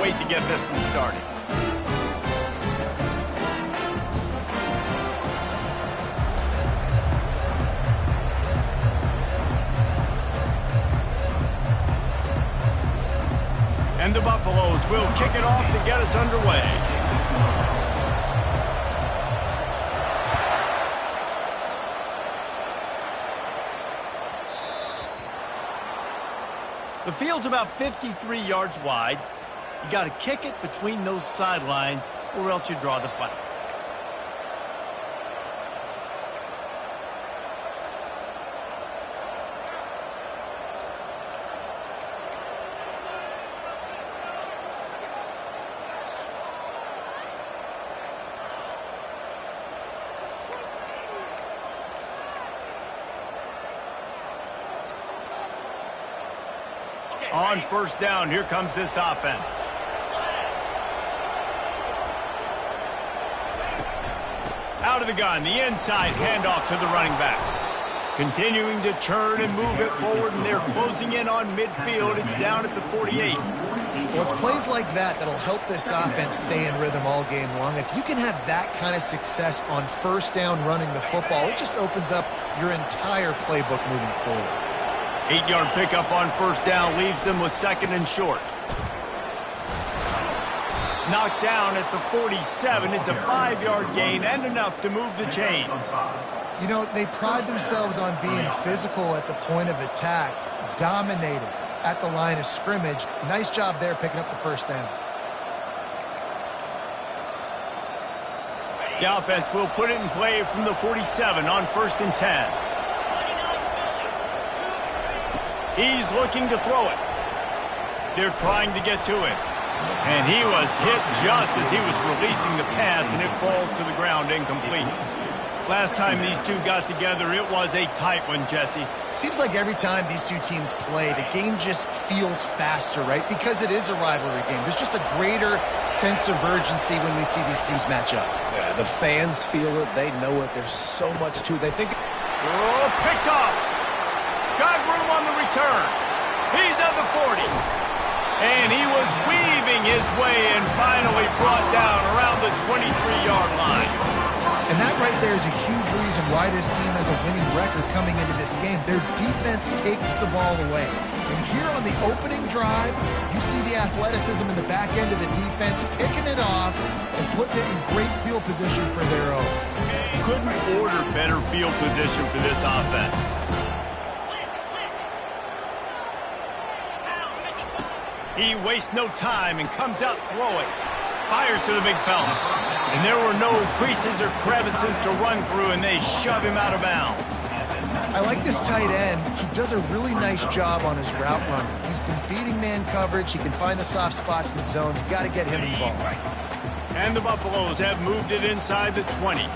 wait to get this one started. And the Buffaloes will kick it off to get us underway. The field's about 53 yards wide. You got to kick it between those sidelines or else you draw the flag. On first down, here comes this offense. Out of the gun, the inside handoff to the running back. Continuing to churn and move it forward, and they're closing in on midfield. It's down at the 48. Well, it's plays like that that'll help this offense stay in rhythm all game long. If you can have that kind of success on first down running the football, it just opens up your entire playbook moving forward. 8-yard pickup on first down leaves them with second and short. Knocked down at the 47. It's a 5-yard gain and enough to move the chains. You know, they pride themselves on being physical at the point of attack, dominated at the line of scrimmage. Nice job there picking up the first down. The offense will put it in play from the 47 on first and 10. He's looking to throw it. They're trying to get to it. And he was hit just as he was releasing the pass, and it falls to the ground incomplete. Last time these two got together, it was a tight one, Jesse. Seems like every time these two teams play, the game just feels faster, right? Because it is a rivalry game. There's just a greater sense of urgency when we see these teams match up. Yeah, the fans feel it. They know it. There's so much to it. They think... Oh, picked off. Got room on the return. He's at the 40. And he was weaving his way and finally brought down around the 23-yard line. And that right there is a huge reason why this team has a winning record coming into this game. Their defense takes the ball away. And here on the opening drive, you see the athleticism in the back end of the defense picking it off and putting it in great field position for their own. Couldn't order better field position for this offense. He wastes no time and comes out throwing. Fires to the big fella. And there were no creases or crevices to run through, and they shove him out of bounds. I like this tight end. He does a really nice job on his route running. He's been beating man coverage. He can find the soft spots in the zones. You got to get him involved. And the Buffaloes have moved it inside the 20.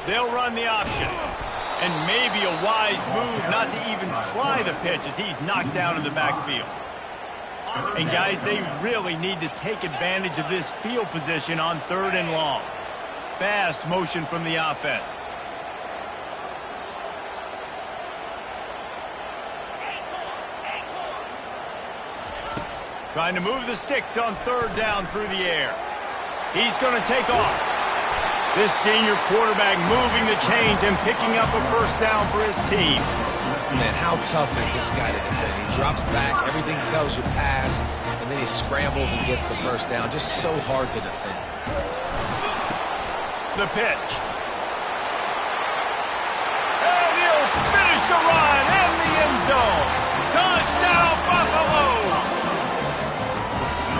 They'll run the option. And maybe a wise move not to even try the pitch as he's knocked down in the backfield. And guys, they really need to take advantage of this field position on third and long. Fast motion from the offense. Trying to move the sticks on third down through the air. He's going to take off. This senior quarterback moving the chains and picking up a first down for his team. Man, how tough is this guy to defend? He drops back, everything tells you pass, and then he scrambles and gets the first down. Just so hard to defend. The pitch. And he'll finish the run in the end zone. Touchdown, Buffaloes!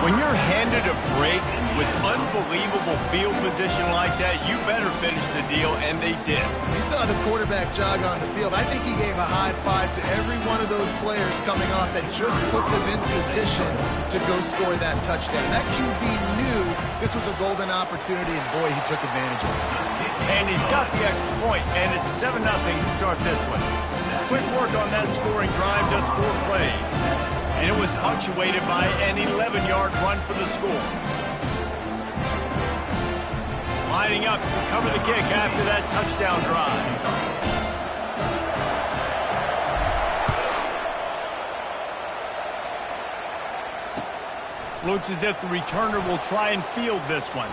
When you're handed a break with unbelievable field position like that, you better finish the deal, and they did. You saw the quarterback jog on the field. I think he gave a high five to every one of those players coming off that just put them in position to go score that touchdown. That QB knew this was a golden opportunity, and boy, he took advantage of it. And he's got the extra point, and it's 7-0 to start this one. Quick work on that scoring drive, just 4 plays. And it was punctuated by an 11-yard run for the score. Lining up to cover the kick after that touchdown drive. Looks as if the returner will try and field this one.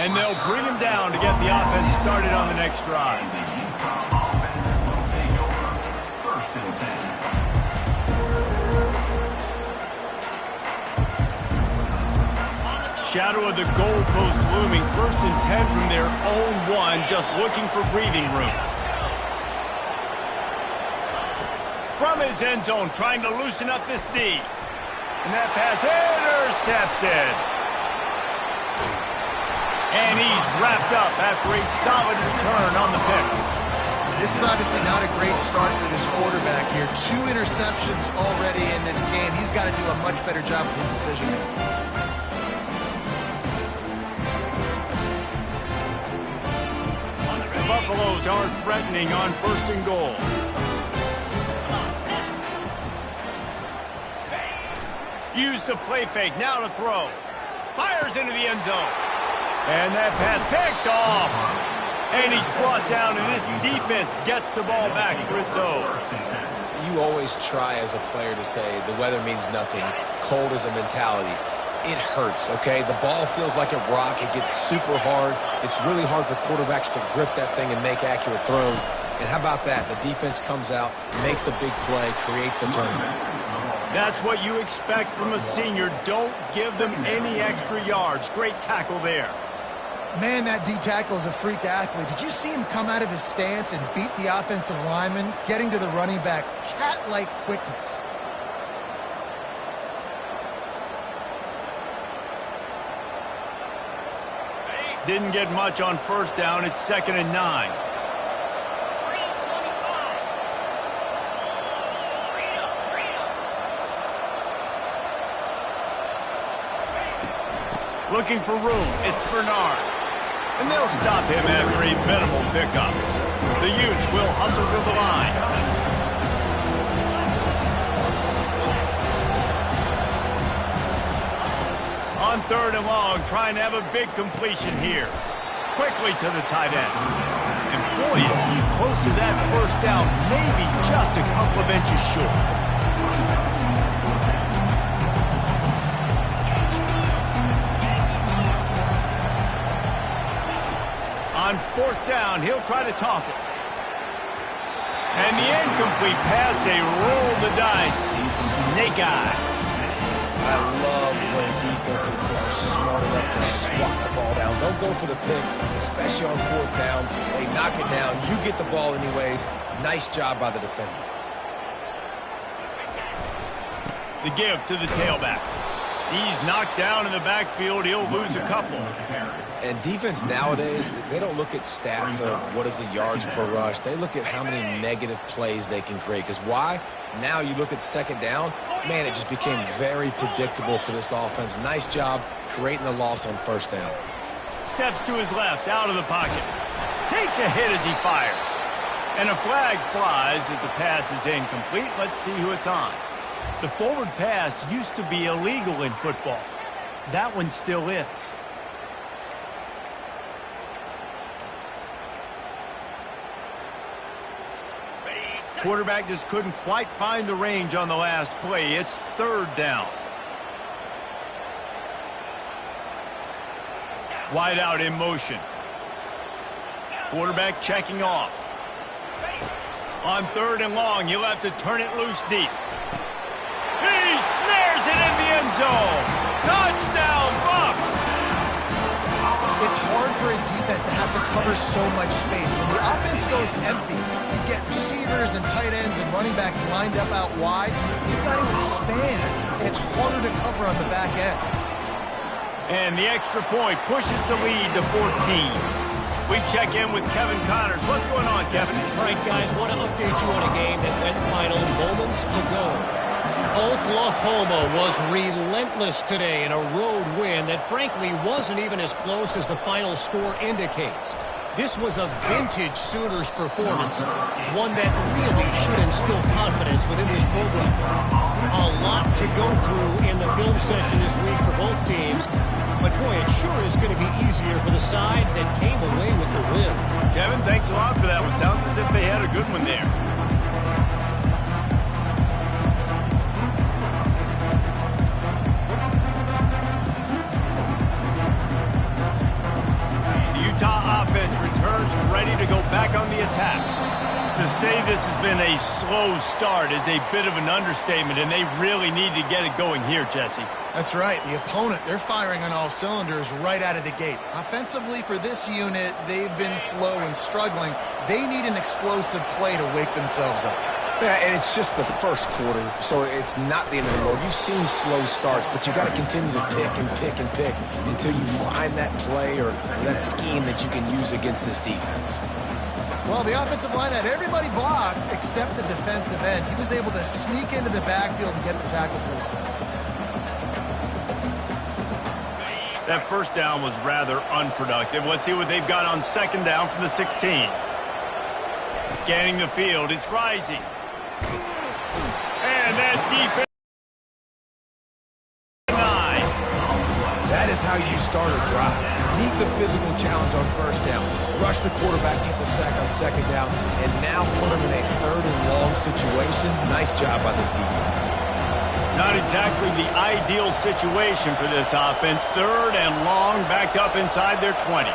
And they'll bring him down to get the offense started on the next drive. Shadow of the goalpost looming. 1st and 10 from their own 1, just looking for breathing room. From his end zone, trying to loosen up this D. And that pass intercepted. And he's wrapped up after a solid return on the pick. This is obviously not a great start for this quarterback here. 2 interceptions already in this game. He's got to do a much better job with his decision-making. The Buffaloes aren't threatening on 1st and goal. Use the play fake, now to throw. Fires into the end zone. And that pass picked off. And he's brought down, and this defense gets the ball back for its own. You always try as a player to say the weather means nothing. Cold is a mentality. It hurts, okay? The ball feels like a rock. It gets super hard. It's really hard for quarterbacks to grip that thing and make accurate throws. And how about that? The defense comes out, makes a big play, creates the turnover. That's what you expect from a senior. Don't give them any extra yards. Great tackle there. Man, that D-tackle is a freak athlete. Did you see him come out of his stance and beat the offensive lineman, getting to the running back? Cat-like quickness. Didn't get much on 1st down. It's 2nd and 9. Looking for room. It's Bernard. And they'll stop him after a minimal pickup. The Utes will hustle to the line. On 3rd and long, trying to have a big completion here. Quickly to the tight end. And boy, is he close to that 1st down, maybe just a couple of inches short. On 4th down, he'll try to toss it. And the incomplete pass, they roll the dice. Snake eyes. I love when defenses are smart enough to swat the ball down. Don't go for the pick, especially on 4th down. They knock it down. You get the ball anyways. Nice job by the defender. The give to the tailback. He's knocked down in the backfield. He'll lose a couple. And defense nowadays, they don't look at stats of what is the yards per rush. They look at how many negative plays they can create. Because why? Now you look at 2nd down, man, it just became very predictable for this offense. Nice job creating the loss on 1st down. Steps to his left, out of the pocket. Takes a hit as he fires. And a flag flies as the pass is incomplete. Let's see who it's on. The forward pass used to be illegal in football. That one still is. Quarterback just couldn't quite find the range on the last play. It's 3rd down. Wide out in motion. Quarterback checking off. On 3rd and long, he'll have to turn it loose deep. He snares it in the end zone. Touchdown, Bucs! It's hard for a defense to have to cover so much space. When the offense goes empty, you get receivers and tight ends and running backs lined up out wide. You've got to expand, and it's harder to cover on the back end. And the extra point pushes the lead to 14. We check in with Kevin Connors. What's going on, Kevin? All right, guys, want to update you on a game that went final moments ago. Oklahoma was relentless today in a road win that frankly wasn't even as close as the final score indicates. This was a vintage Sooners performance, one that really should instill confidence within this program. A lot to go through in the film session this week for both teams, but boy, it sure is going to be easier for the side that came away with the win. Kevin, thanks a lot for that one. Sounds as if they had a good one there. To say this has been a slow start is a bit of an understatement, and they really need to get it going here, Jesse. That's right. The opponent, they're firing on all cylinders right out of the gate. Offensively, for this unit, they've been slow and struggling. They need an explosive play to wake themselves up. Yeah, and it's just the first quarter, so it's not the end of the world. You've seen slow starts, but you got to continue to pick and pick and pick until you find that play or that scheme that you can use against this defense. Well, the offensive line had everybody blocked except the defensive end. He was able to sneak into the backfield and get the tackle for us. That first down was rather unproductive. Let's see what they've got on second down from the 16. Scanning the field, it's Rising. And that defense. 9. That is how you start a drive. Meet the physical challenge on first down. Rush the quarterback, get the sack on second down, and now put him in a third and long situation. Nice job by this defense. Not exactly the ideal situation for this offense. Third and long, back up inside their 20.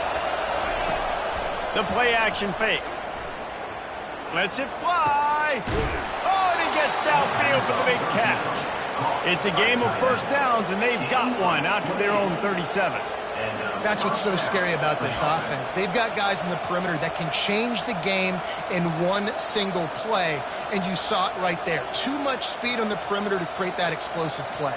The play action fake. Lets it fly. Oh, and he gets downfield for the big catch. It's a game of first downs, and they've got one out to their own 37. That's what's so scary about this offense. They've got guys in the perimeter that can change the game in one single play, and you saw it right there. Too much speed on the perimeter to create that explosive play.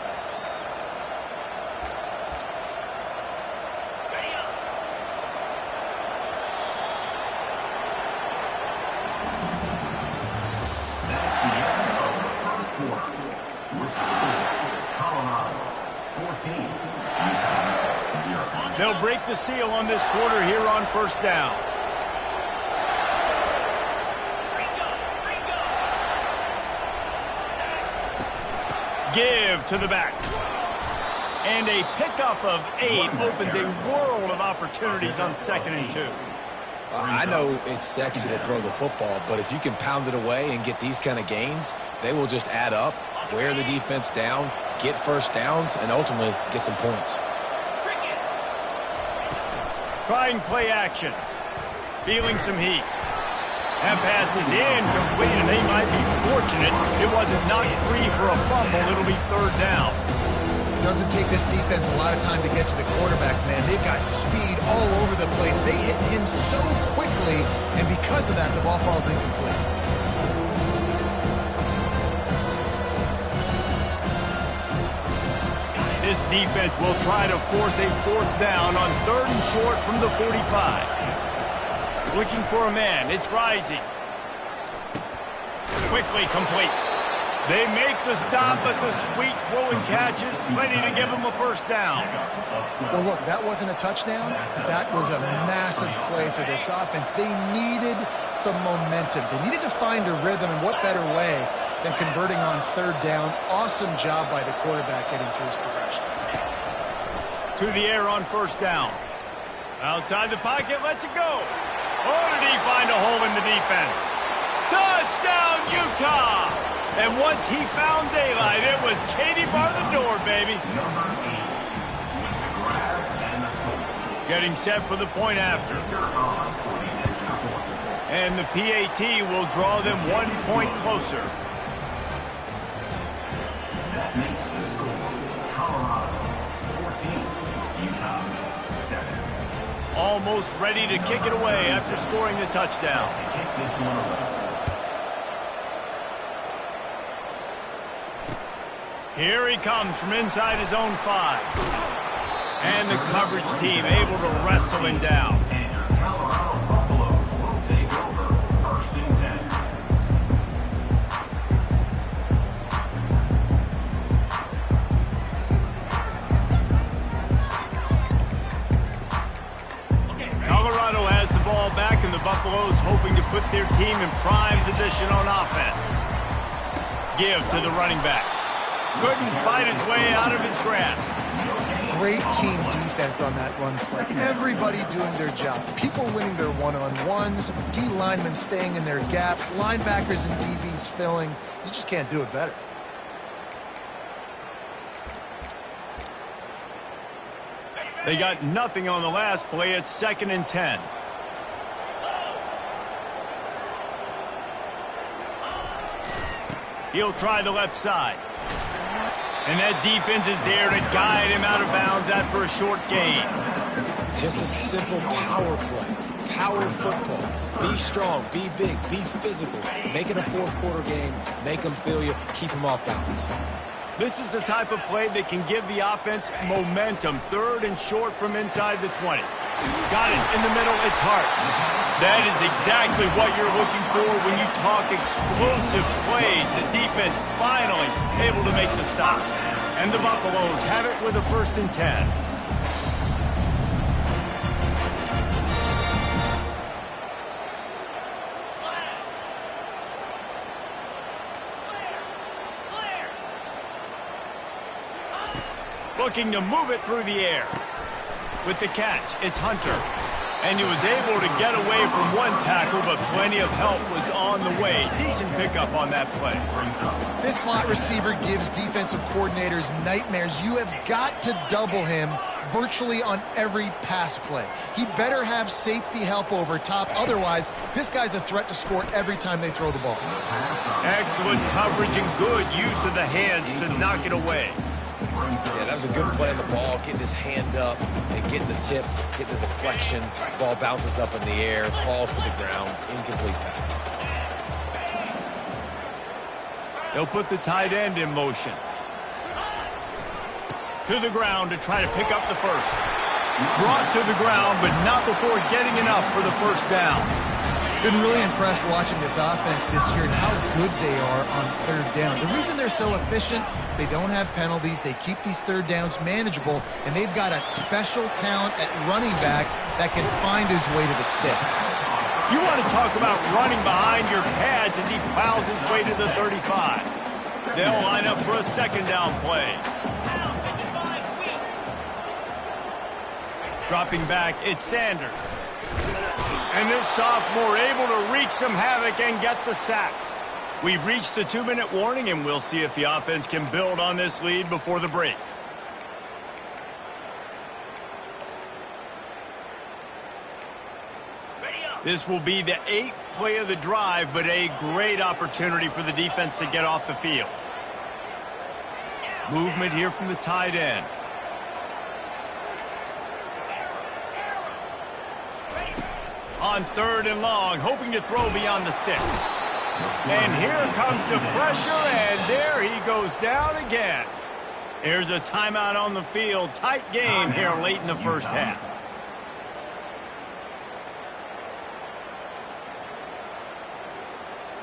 They'll break the seal on this quarter here on first down. Give to the back. And a pickup of 8 opens a world of opportunities on 2nd and 2. I know it's sexy to throw the football, but if you can pound it away and get these kind of gains, they will just add up, wear the defense down, get first downs, and ultimately get some points. Trying play action. Feeling some heat. That pass is incomplete, and they might be fortunate it wasn't knocked free for a fumble. It'll be third down. It doesn't take this defense a lot of time to get to the quarterback, man. They've got speed all over the place. They hit him so quickly, and because of that, the ball falls incomplete. This defense will try to force a fourth down on 3rd and short from the 45. Looking for a man. It's Rising. Quickly complete. They make the stop, but the sweet throwing catch is plenty to give them a first down. Well, look, that wasn't a touchdown. That was a massive play for this offense. They needed some momentum. They needed to find a rhythm, and what better way than converting on 3rd down. Awesome job by the quarterback getting through his progression. To the air on first down. Outside the pocket, lets it go. Oh, did he find a hole in the defense? Touchdown, Utah! And once he found daylight, it was Katie bar the door, baby. Getting set for the point after. And the PAT will draw them 1 point closer. That makes the score Colorado 14, Utah 7. Almost ready to kick it away after scoring the touchdown. Kick this one away. Here he comes from inside his own 5. And the coverage team able to wrestle him down. And your Colorado Buffaloes will take over 1st and 10. Colorado has the ball back, and the Buffaloes hoping to put their team in prime position on offense. Give to the running back. Couldn't fight his way out of his grasp. Great team defense on that run play. Everybody doing their job. People winning their one-on-ones, D linemen staying in their gaps, linebackers and DBs filling. You just can't do it better. They got nothing on the last play. It's 2nd and 10. He'll try the left side. And that defense is there to guide him out of bounds after a short gain. Just a simple power play. Power football. Be strong, be big, be physical. Make it a fourth quarter game. Make them feel you. Keep them off balance. This is the type of play that can give the offense momentum. 3rd and short from inside the 20. Got it in the middle. It's Hart. That is exactly what you're looking for when you talk explosive plays. The defense finally able to make the stop. And the Buffaloes have it with a 1st and 10. Looking to move it through the air. With the catch, it's Hunter. And he was able to get away from one tackle, but plenty of help was on the way. Decent pickup on that play. This slot receiver gives defensive coordinators nightmares. You have got to double him virtually on every pass play. He better have safety help over top. Otherwise, this guy's a threat to score every time they throw the ball. Excellent coverage and good use of the hands to knock it away. Yeah, that was a good play on the ball, getting his hand up and getting the tip, getting the deflection. Ball bounces up in the air, falls to the ground, incomplete pass. They'll put the tight end in motion. To the ground to try to pick up the first. Brought to the ground, but not before getting enough for the first down. Been really impressed watching this offense this year and how good they are on 3rd down. The reason they're so efficient, they don't have penalties, they keep these 3rd downs manageable, and they've got a special talent at running back that can find his way to the sticks. You want to talk about running behind your pads as he plows his way to the 35. They'll line up for a 2nd down play. Dropping back, it's Sanders. And this sophomore able to wreak some havoc and get the sack. We've reached the 2-minute warning, and we'll see if the offense can build on this lead before the break. This will be the 8th play of the drive, but a great opportunity for the defense to get off the field. Movement here from the tight end. On 3rd and long, hoping to throw beyond the sticks. And here comes the pressure, and there he goes down again. There's a timeout on the field. Tight game here late in the first half.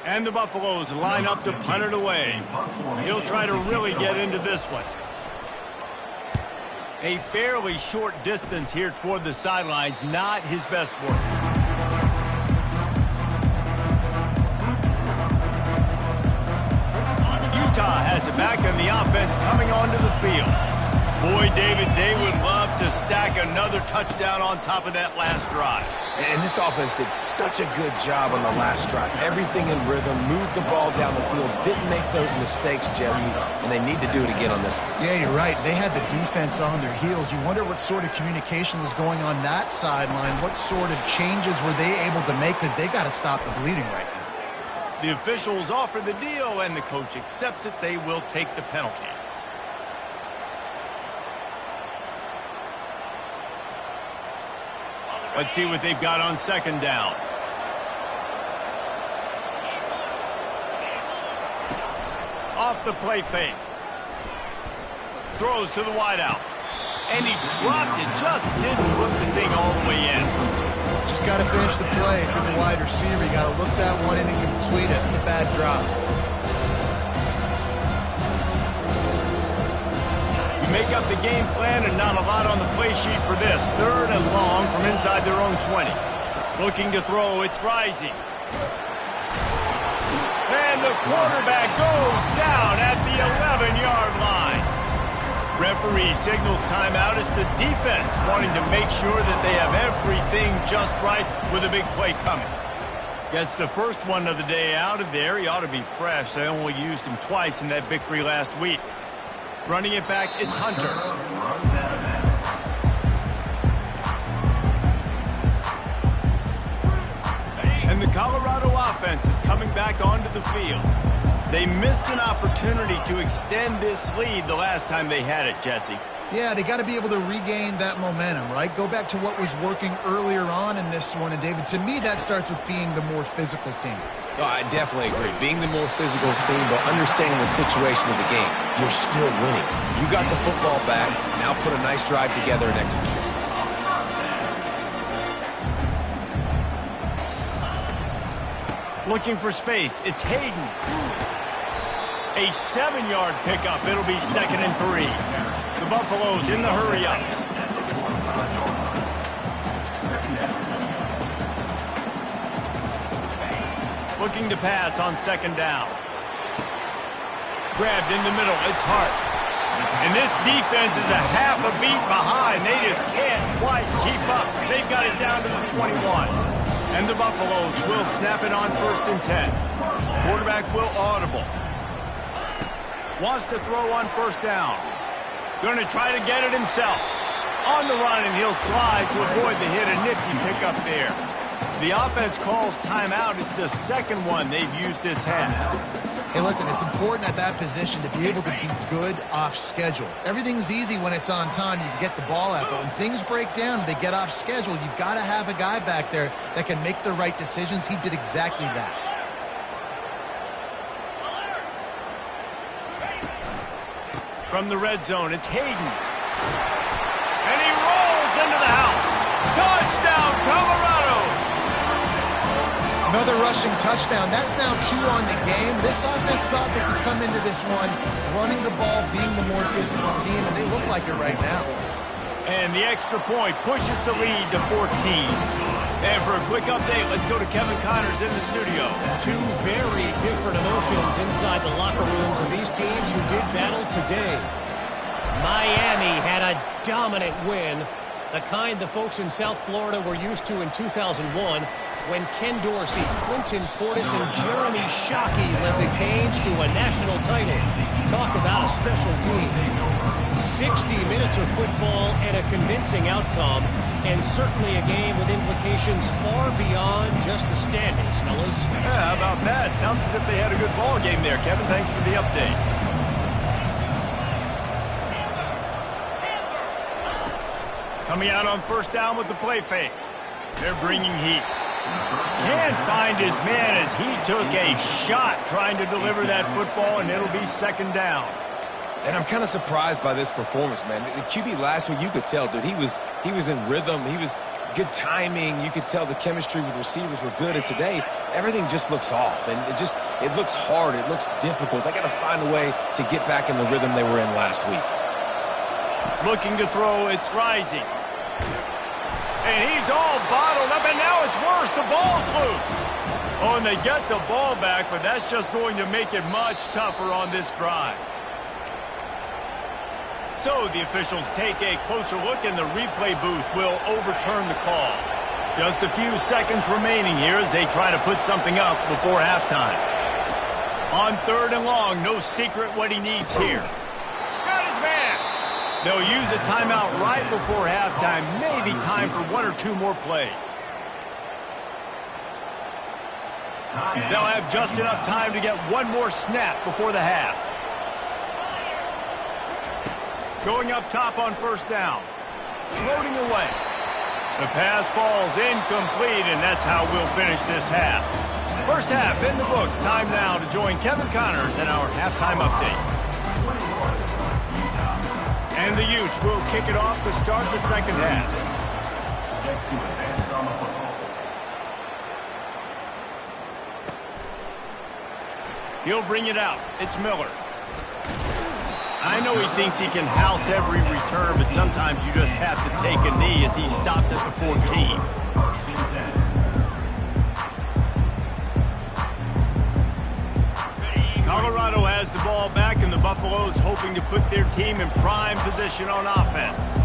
And the Buffaloes line up to punt it away. He'll try to really get into this one. A fairly short distance here toward the sidelines, not his best work. Utah has it back and the offense coming onto the field. Boy, David, they would love to stack another touchdown on top of that last drive. And this offense did such a good job on the last drive. Everything in rhythm, moved the ball down the field, didn't make those mistakes, Jesse, and they need to do it again on this one. Yeah, you're right. They had the defense on their heels. You wonder what sort of communication was going on that sideline. What sort of changes were they able to make, because they got to stop the bleeding right now. The officials offer the deal, and the coach accepts it. They will take the penalty. Let's see what they've got on 2nd down. Off the play fake. Throws to the wideout. And he dropped it. Just didn't look the thing all the way in. Just got to finish the play for the wide receiver. You got to look that one in and complete it. It's a bad drop. You make up the game plan and not a lot on the play sheet for this. 3rd and long from inside their own 20. Looking to throw, it's Rising. And the quarterback goes down at the 11-yard line. Referee signals timeout. It's the defense wanting to make sure that they have everything just right with a big play coming. Gets the first one of the day out of there. He ought to be fresh. They only used him twice in that victory last week. Running it back, it's Hunter. And the Colorado offense is coming back onto the field. They missed an opportunity to extend this lead the last time they had it, Jesse. Yeah, they got to be able to regain that momentum, right? Go back to what was working earlier on in this one. And, David, to me, that starts with being the more physical team. No, I definitely agree. Being the more physical team, but understanding the situation of the game. You're still winning. You got the football back. Now put a nice drive together and execute. Looking for space. It's Hayden. A 7-yard pickup. It'll be 2nd and 3. The Buffaloes in the hurry up. Looking to pass on 2nd down. Grabbed in the middle. It's Hart. And this defense is a half a beat behind. They just can't quite keep up. They've got it down to the 21. And the Buffaloes will snap it on 1st and 10. Quarterback will audible. Wants to throw on 1st down. Going to try to get it himself. On the run, and he'll slide to avoid the hit. A nifty pickup there. The offense calls timeout. It's the 2nd one they've used this half. Hey, listen, it's important at that position to be able to be good off schedule. Everything's easy when it's on time. You can get the ball out, but when things break down, they get off schedule. You've got to have a guy back there that can make the right decisions. He did exactly that. From the red zone, it's Hayden. And he rolls into the house. Touchdown, Colorado! Another rushing touchdown. That's now 2 on the game. This offense thought they could come into this one running the ball, being the more physical team, and they look like it right now. And the extra point pushes the lead to 14. And for a quick update, let's go to Kevin Connors in the studio. 2 very different emotions inside the locker rooms of these teams who did battle today. Miami had a dominant win, the kind the folks in South Florida were used to in 2001 when Ken Dorsey, Clinton Portis, and Jeremy Shockey led the Canes to a national title. Talk about a special team. 60 minutes of football and a convincing outcome, and certainly a game with implications far beyond just the standings, fellas. Yeah, how about that? Sounds as if they had a good ball game there, Kevin. Thanks for the update. Coming out on 1st down with the play fake. They're bringing heat. Can't find his man as he took a shot trying to deliver that football, and it'll be 2nd down. And I'm kind of surprised by this performance, man. The QB last week, you could tell, dude, he was in rhythm. He was good timing. You could tell the chemistry with receivers were good. And today, everything just looks off. And it looks hard. It looks difficult. They got to find a way to get back in the rhythm they were in last week. Looking to throw, it's Rising. And he's all bottled up, and now it's worse. The ball's loose. Oh, and they get the ball back, but that's just going to make it much tougher on this drive. So the officials take a closer look, and the replay booth will overturn the call. Just a few seconds remaining here as they try to put something up before halftime. On 3rd and long, no secret what he needs here. Got his man. They'll use a timeout right before halftime. Maybe time for 1 or 2 more plays. They'll have just enough time to get 1 more snap before the half. Going up top on 1st down. Floating away. The pass falls incomplete, and that's how we'll finish this half. First half in the books. Time now to join Kevin Connors in our halftime update. And the Utes will kick it off to start the 2nd half. Set to advance on the football. He'll bring it out. It's Miller. I know he thinks he can house every return, but sometimes you just have to take a knee as he stopped at the 14. 1st and 10. Colorado has the ball back, and the Buffaloes hoping to put their team in prime position on offense.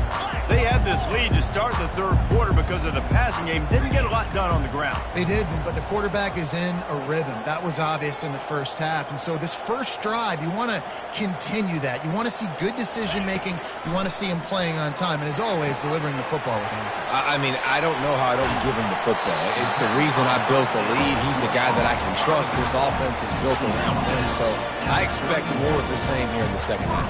They had this lead to start the third quarter because of the passing game. Didn't get a lot done on the ground. They did, but the quarterback is in a rhythm. That was obvious in the first half. And so this first drive, you want to continue that. You want to see good decision-making. You want to see him playing on time. And as always, delivering the football with accuracy. I mean, I don't know how I don't give him the football. It's the reason I built the lead. He's the guy that I can trust. This offense is built around him. So I expect more of the same here in the second half.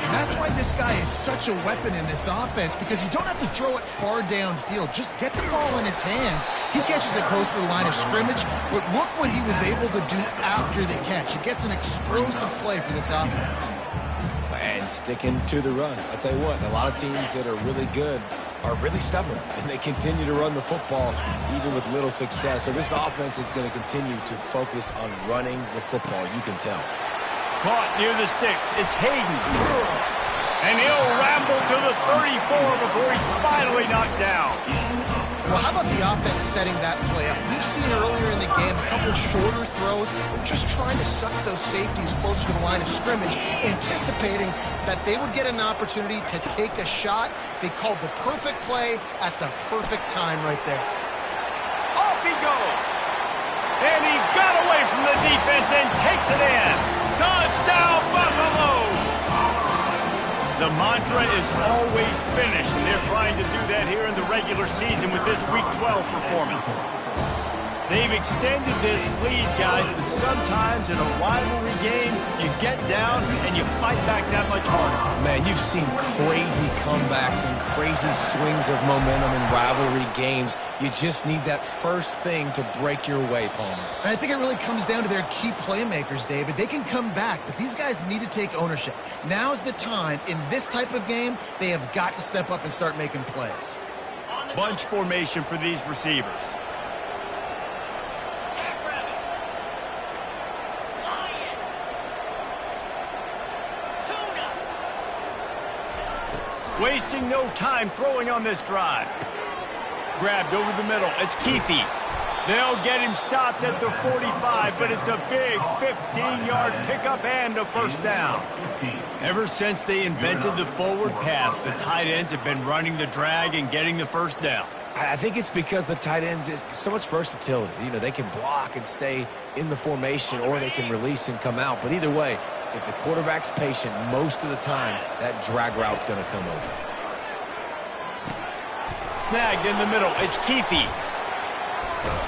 And that's why this guy is such a weapon in this offense, because you don't have to throw it far downfield. Just get the ball in his hands. He catches it close to the line of scrimmage, but look what he was able to do after the catch. He gets an explosive play for this offense. And sticking to the run. I'll tell you what, a lot of teams that are really good are really stubborn, and they continue to run the football even with little success. So this offense is going to continue to focus on running the football, you can tell. Caught near the sticks. It's Hayden. And he'll ramble to the 34 before he's finally knocked down. Well, how about the offense setting that play up? We've seen earlier in the game a couple shorter throws, just trying to suck those safeties closer to the line of scrimmage, anticipating that they would get an opportunity to take a shot. They called the perfect play at the perfect time right there. Off he goes. And he got away from the defense and takes it in. Touchdown, Buffaloes! The mantra is always finish, and they're trying to do that here in the regular season with this Week 12 performance. They've extended this lead, guys, but sometimes in a rivalry game, you get down and you fight back that much harder. Man, you've seen crazy comebacks and crazy swings of momentum in rivalry games. You just need that first thing to break your way, Palmer. And I think it really comes down to their key playmakers, David. They can come back, but these guys need to take ownership. Now's the time. In this type of game, they have got to step up and start making plays. Bunch formation for these receivers. Wasting no time throwing on this drive. Grabbed over the middle. It's Keefe. They'll get him stopped at the 45, but it's a big 15-yard pickup and a first down. Ever since they invented the forward pass, the tight ends have been running the drag and getting the first down. I think it's because the tight ends is so much versatility. You know, they can block and stay in the formation, or they can release and come out. But either way, if the quarterback's patient most of the time, that drag route's going to come over. Snagged in the middle. It's Keefe.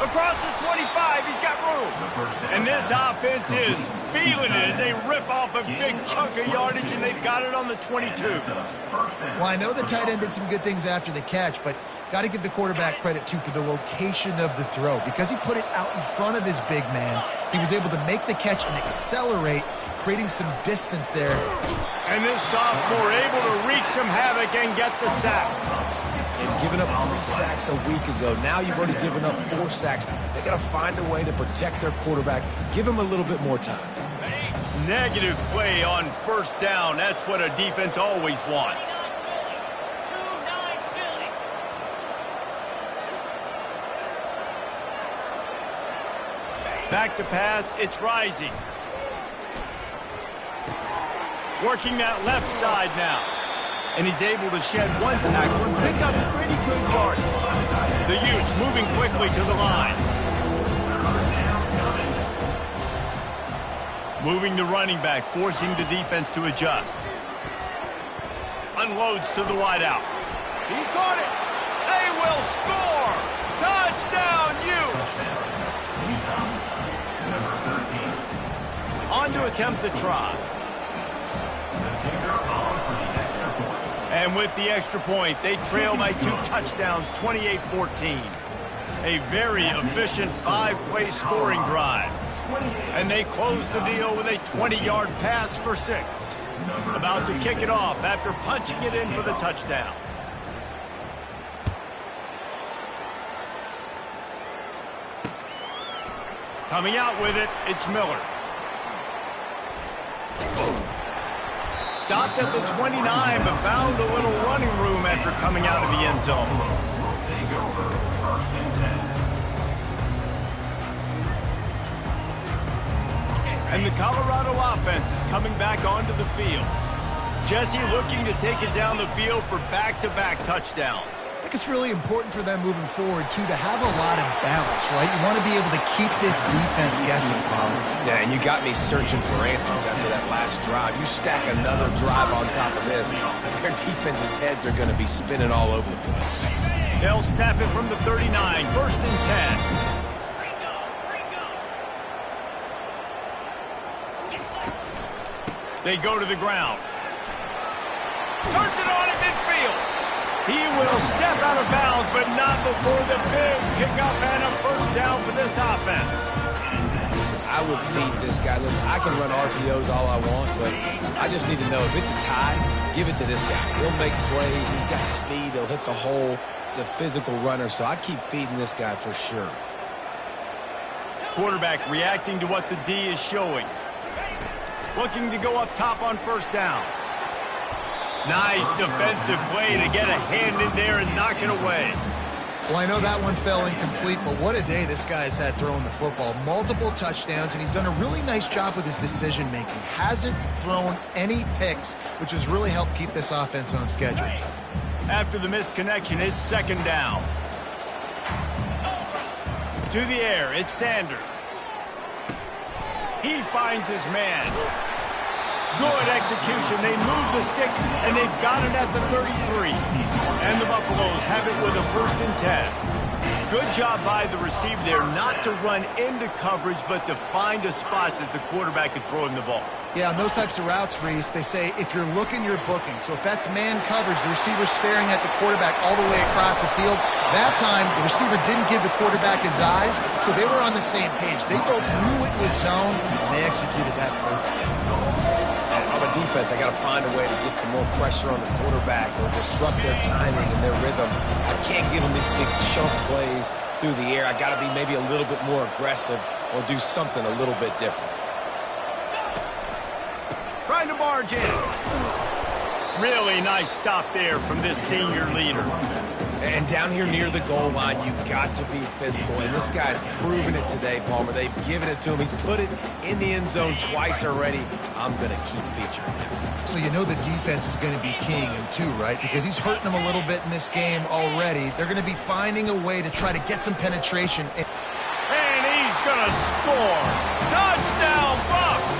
Across the 25, he's got room. And this offense is feeling it as they rip off a big chunk of yardage, and they've got it on the 22. Well, I know the tight end did some good things after the catch, but got to give the quarterback credit, too, for the location of the throw. Because he put it out in front of his big man, he was able to make the catch and accelerate, creating some distance there. And this sophomore able to wreak some havoc and get the sack. And giving up 3 sacks a week ago. Now you've already given up 4 sacks. They got to find a way to protect their quarterback. Give him a little bit more time. Negative play on first down. That's what a defense always wants. Back to pass. It's Rising. Working that left side now. And he's able to shed one tackle and pick up pretty good yardage. The Utes moving quickly to the line. Moving the running back, forcing the defense to adjust. Unloads to the wideout. He caught it. They will score. Touchdown, Utes. On to attempt the try. And with the extra point, they trail by 2 touchdowns, 28-14. A very efficient 5-play scoring drive. And they close the deal with a 20-yard pass for 6. About to kick it off after punching it in for the touchdown. Coming out with it, it's Miller. Stopped at the 29, but found a little running room after coming out of the end zone. And the Colorado offense is coming back onto the field. Jesse looking to take it down the field for back-to-back touchdowns. I think it's really important for them moving forward, too, to have a lot of balance, right? You want to be able to keep this defense guessing, Pollard. Yeah, and you got me searching for answers after that last drive. You stack another drive on top of this, their defense's heads are going to be spinning all over the place. They'll snap it from the 39, 1st and 10. They go to the ground. Turns it on in midfield. He will step out of bounds, but not before the big kickoff and a first down for this offense. Listen, I would feed this guy. Listen, I can run RPOs all I want, but I just need to know if it's a tie, give it to this guy. He'll make plays. He's got speed. He'll hit the hole. He's a physical runner, so I keep feeding this guy for sure. Quarterback reacting to what the D is showing. Looking to go up top on first down. Nice defensive play to get a hand in there and knock it away. Well, I know that one fell incomplete, but what a day this guy's had throwing the football. Multiple touchdowns, and he's done a really nice job with his decision-making. Hasn't thrown any picks, which has really helped keep this offense on schedule. After the misconnection, it's 2nd down. To the air, it's Sanders. He finds his man. Good execution. They move the sticks, and they've got it at the 33. And the Buffaloes have it with a 1st and 10. Good job by the receiver there not to run into coverage, but to find a spot that the quarterback could throw him the ball. Yeah, on those types of routes, Reese, they say if you're looking, you're booking. So if that's man coverage, the receiver's staring at the quarterback all the way across the field. That time, the receiver didn't give the quarterback his eyes, so they were on the same page. They both knew it was zone, and they executed that perfectly. On the defense, I got to find a way to get some more pressure on the quarterback or disrupt their timing and their rhythm. I can't give them these big chunk plays through the air. I got to be maybe a little bit more aggressive or do something a little bit different. Trying to barge in. Really nice stop there from this senior leader. And down here near the goal line, you've got to be physical. And this guy's proven it today, Palmer. They've given it to him. He's put it in the end zone twice already. I'm going to keep featuring him. So you know the defense is going to be keying him too, right? Because he's hurting them a little bit in this game already. They're going to be finding a way to try to get some penetration. And he's going to score. Touchdown, Bucks!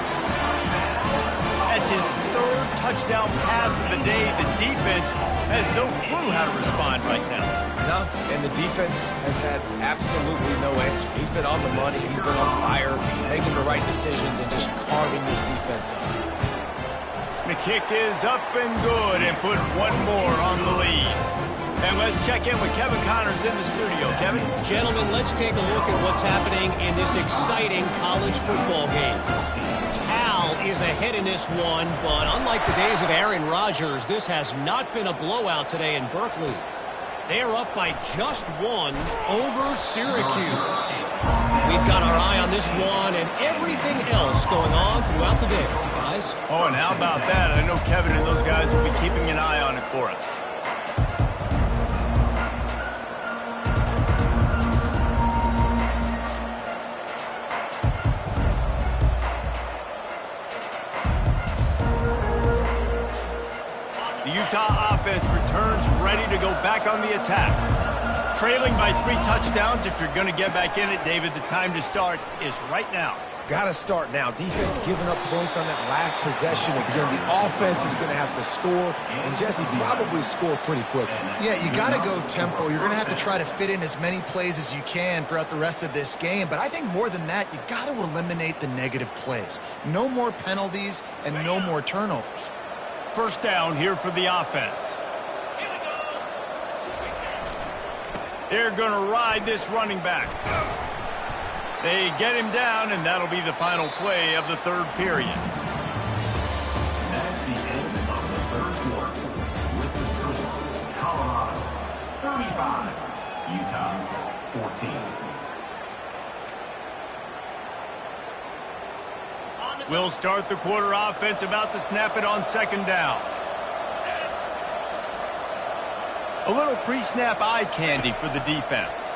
That's his 3rd touchdown pass of the day. The defense has no clue how to respond right now. No, and the defense has had absolutely no answer. He's been on the money. He's been on fire, making the right decisions and just carving this defense up. The kick is up and good and put one more on the lead. And let's check in with Kevin Connors in the studio. Kevin? Gentlemen, let's take a look at what's happening in this exciting college football game. Cal is ahead in this one, but unlike the days of Aaron Rodgers, this has not been a blowout today in Berkeley. They're up by just 1 over Syracuse. We've got our eye on this one and everything else going on throughout the day, guys. Oh, and how about that? I know Kevin and those guys will be keeping an eye on it for us. Utah offense returns ready to go back on the attack. Trailing by 3 touchdowns. If you're going to get back in it, David, the time to start is right now. Got to start now. Defense giving up points on that last possession. Again, the offense is going to have to score, and Jesse probably score pretty quickly. Yeah, you got to go tempo. You're going to have to try to fit in as many plays as you can throughout the rest of this game. But I think more than that, you got to eliminate the negative plays. No more penalties and no more turnovers. First down here for the offense. They're going to ride this running back. They get him down, and that'll be the final play of the 3rd period. That's the end of the 3rd quarter. With the score, Colorado 35, Utah 14. We'll start the quarter offense, about to snap it on 2nd down. A little pre-snap eye candy for the defense.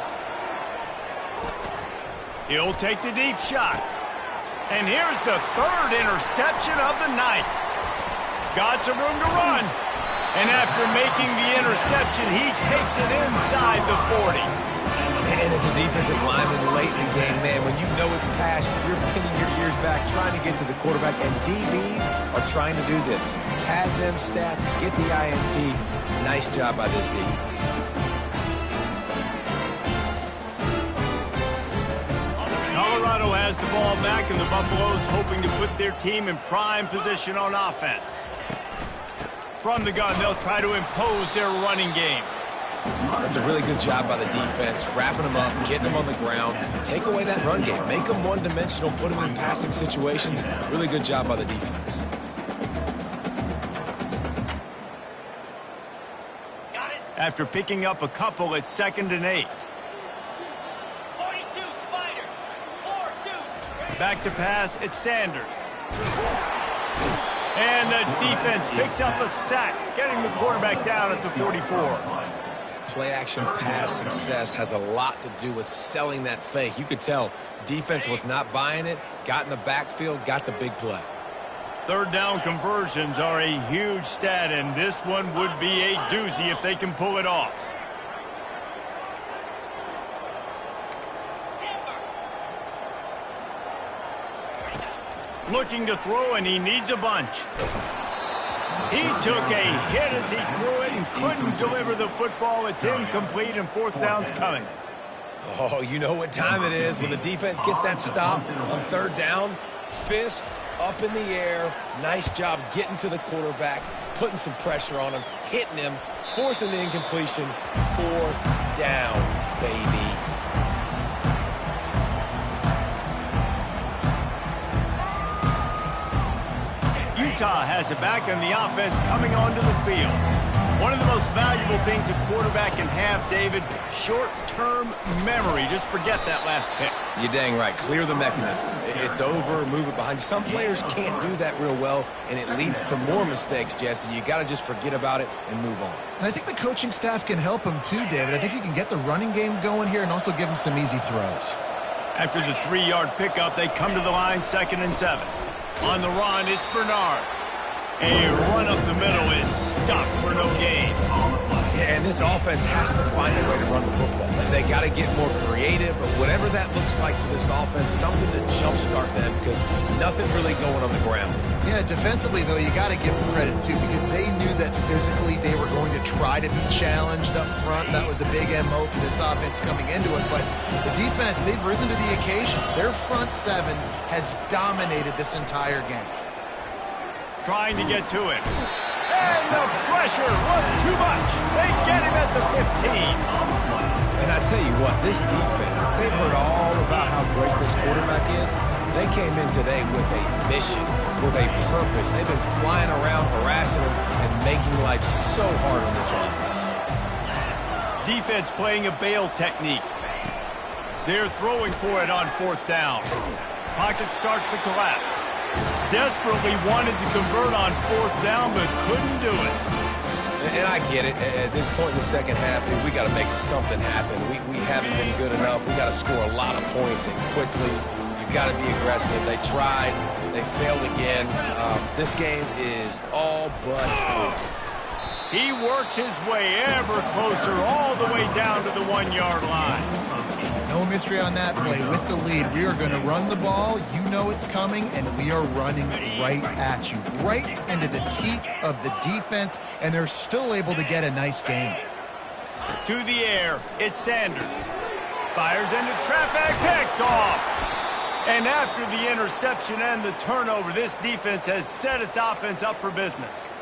He'll take the deep shot. And here's the 3rd interception of the night. got some room to run. And after making the interception, he takes it inside the 40. And as a defensive lineman late in the game, man, when you know it's pass, you're pinning your ears back, trying to get to the quarterback, and DBs are trying to do this. Pad them stats, get the INT. Nice job by this D. Colorado has the ball back, and the Buffaloes hoping to put their team in prime position on offense. From the gun, they'll try to impose their running game. That's a really good job by the defense, wrapping them up, getting them on the ground. Take away that run game. Make them one-dimensional, put them in passing situations. Really good job by the defense. After picking up a couple, it's 2nd and 8. 42 Spider. 4-2. Back to pass, it's Sanders. And the defense picks up a sack, getting the quarterback down at the 44. Play-action pass success has a lot to do with selling that fake. You could tell defense was not buying it, got in the backfield, got the big play. 3rd down conversions are a huge stat, and this one would be a doozy if they can pull it off. Looking to throw, and he needs a bunch. He took a hit as he threw it and couldn't deliver the football. It's incomplete, and 4th down's coming. Oh, you know what time it is when the defense gets that stop on 3rd down. Fist up in the air. Nice job getting to the quarterback, putting some pressure on him, hitting him, forcing the incompletion. 4th down, baby. Utah has it back, and the offense coming onto the field. One of the most valuable things a quarterback can have, David, short-term memory. Just forget that last pick. You're dang right. Clear the mechanism. It's over, move it behind you. Some players can't do that real well, and it leads to more mistakes, Jesse. You got to just forget about it and move on. And I think the coaching staff can help him too, David. I think you can get the running game going here and also give him some easy throws. After the 3-yard pickup, they come to the line, 2nd and 7. On the run, it's Bernard. A run up the middle is stopped for no gain. Yeah, and this offense has to find a way to run the football. They got to get more creative, but whatever that looks like for this offense, something to jumpstart them because nothing really going on the ground. Yeah, defensively, though, you got to give them credit, too, because they knew that physically they were going to try to be challenged up front. That was a big MO for this offense coming into it. But the defense, they've risen to the occasion. Their front 7 has dominated this entire game. Trying to get to it. And the pressure was too much. They get him at the 15. And I tell you what, this defense, they've heard all about how great this quarterback is. They came in today with a mission, with a purpose. They've been flying around, harassing him, and making life so hard on this offense. Defense playing a bail technique. They're throwing for it on 4th down. Pocket starts to collapse. Desperately wanted to convert on 4th down, but couldn't do it. And I get it. At this point in the second half, we got to make something happen. We haven't been good enough. We got to score a lot of points and quickly. You've got to be aggressive. They tried. They failed again. This game is all but over. He works his way ever closer all the way down to the 1-yard line. No mystery on that play. With the lead, we are going to run the ball. You know it's coming, and we are running right at you, right into the teeth of the defense, and they're still able to get a nice game. To the air, it's Sanders. Fires into traffic, picked off. And after the interception and the turnover, this defense has set its offense up for business.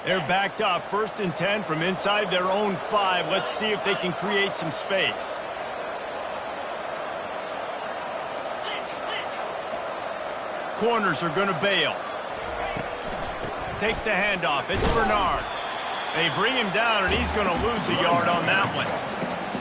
They're backed up, 1st and 10 from inside their own 5. Let's see if they can create some space. Corners are going to bail. Takes the handoff. It's Bernard. They bring him down, and he's going to lose a yard on that one.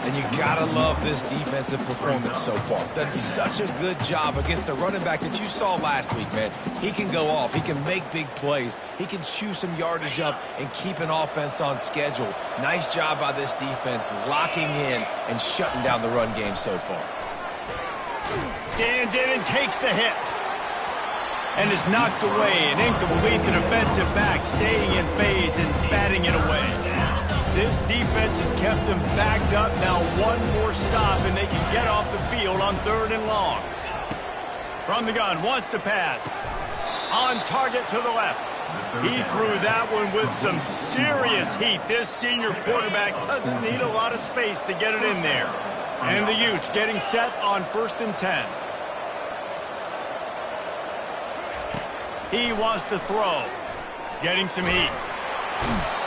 And you gotta love this defensive performance so far. Done such a good job against the running back that you saw last week, man. He can go off. He can make big plays. He can chew some yardage up and keep an offense on schedule. Nice job by this defense locking in and shutting down the run game so far. Stands in and takes the hit. And is knocked away. An incomplete, the defensive back staying in phase and batting it away. This defense has kept them backed up. Now one more stop and they can get off the field on 3rd and long. From the gun, wants to pass. On target to the left. He threw that one with some serious heat. This senior quarterback doesn't need a lot of space to get it in there. And the Utes getting set on 1st and 10. He wants to throw. Getting some heat.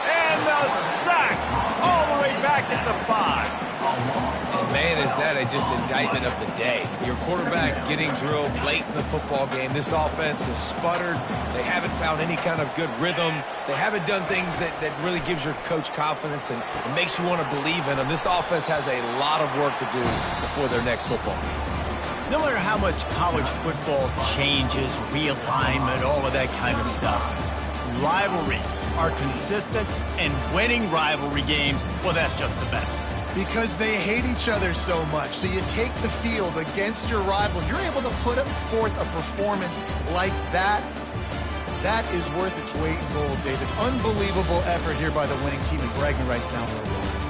And the sack all the way back at the 5. And man, is that just indictment of the day. Your quarterback getting drilled late in the football game. This offense has sputtered. They haven't found any kind of good rhythm. They haven't done things that really gives your coach confidence and makes you want to believe in them. This offense has a lot of work to do before their next football game. No matter how much college football changes, realignment, all of that kind of stuff, rivalries are consistent, and winning rivalry games, well, that's just the best. Because they hate each other so much. So you take the field against your rival. You're able to put forth a performance like that. That is worth its weight in gold, David. Unbelievable effort here by the winning team, and Bregman writes down for a goal.